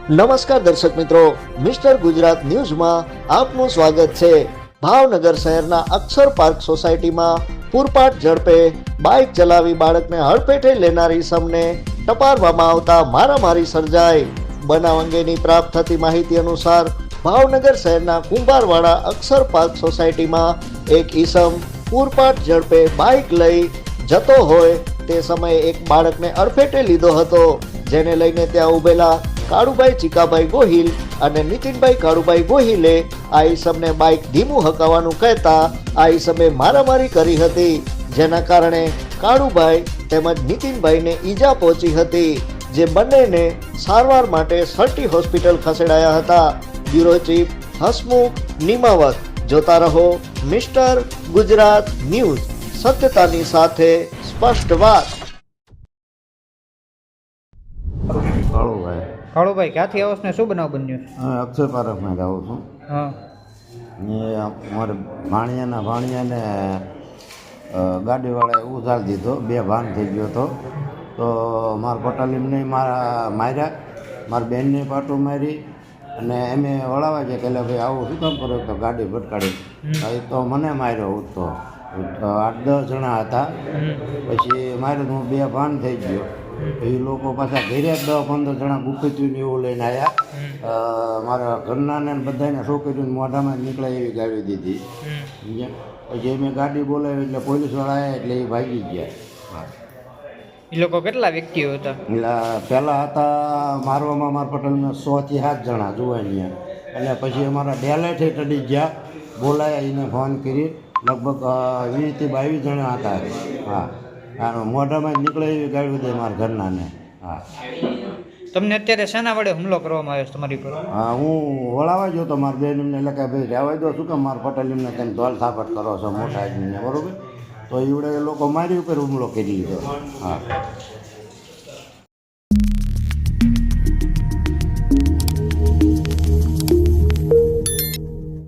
નમસ્કાર દર્શક મિત્રો, મિસ્ટર ગુજરાત ન્યૂઝમાં આપનું સ્વાગત છે। ભાવનગર શહેરના અક્ષર પાર્ક સોસાયટીમાં પૂરપાટ ઝડપે બાઇક ચલાવી બાળકને હડફેટે લેનારી ઇસમને ટપારવામાં આવતા મારામારી સર્જાઈ। બનાવ અંગેની પ્રાપ્ત થતી માહિતી અનુસાર ભાવનગર શહેરના કુંભારવાડા અક્ષર પાર્ક સોસાયટીમાં એક ઇસમ પૂરપાટ ઝડપે બાઇક લઈ જતો હોય તે સમયે એક બાળકને અડફેટે લીધો હતો, જેને લઈને ત્યાં ઉભેલા કાળુભાઈ ચીકાભાઈ ગોહિલ અને નીતિનભાઈ કાળુભાઈ ગોહિલે આ ઈસમને બાઇક ધીમું હકાવવાનું કહેતા આ ઈસમે મારામારી કરી હતી, જેના કારણે કાળુભાઈ તેમજ નીતિનભાઈને ઈજા પહોંચી હતી, જે બંનેને સારવાર માટે સર્ટી હોસ્પિટલ ખસેડાયા હતા। Bureau chief Hasmukh Nimavat. જોતા રહો મિસ્ટર ગુજરાત ન્યૂઝ, સત્યતાની સાથે સ્પષ્ટ વાત। કાળુભાઈ ક્યાંથી આવો છો ને શું બનાવ બન્યો? અક્ષર પાર્કમાં જ આવું છું। હા, એ અમારે ભાણિયાને ગાડીવાળાએ ઉછાળ દીધો, બે ભાન થઈ ગયો હતો, તો મારા પટાલીમને માર્યા, મારી બેનને પાટું મારી અને એમે વળાવા છે કે ભાઈ આવું શું કામ કરો, તો ગાડી ભટકાડી તો મને માર્યો ઉઠતો, 8-10 જણા હતા, પછી માર્યો હું બે ભાન થઈ ગયો। એ લોકો પાછા ઘરે 10-15 જણા ગુપ્તચુને એવું લઈને આવ્યા, મારા ઘરના ને બધાને છોકરીઓને મોઢામાં નીકળે એવી ગાડી દીધી, પછી મેં ગાડી બોલાવી એટલે પોલીસવાળા આવ્યા એટલે એ ભાગી ગયા। એ લોકો કેટલા વ્યક્તિઓ હતા? એટલે પહેલાં હતા મારવામાં મારા પટેલના 6 થી 7 જણા જુવાનિયા, અને પછી અમારા ડેલાઈટે ચડી ગયા, બોલાયા, એને ફોન કરી, લગભગ 20 થી 22 જણા હતા। હા, મોઢામાં જ નીકળે એવી ગાડી દે મારા ઘરનાને। હા, તમને અત્યારે શેના વડે હુમલો કરવામાં આવ્યો છે તમારી પર? હા, હું વળાવા ગયો તો મારા બેન એમને એટલે કે ભાઈ રહેવા દો, શું કે મારા પટેલ એમને તમે ધોલ થાપટ કરો છો મોટા આદમીને, બરાબર, તો એવડે એ લોકો મારી ઉપર હુમલો કરી લીધો। હા,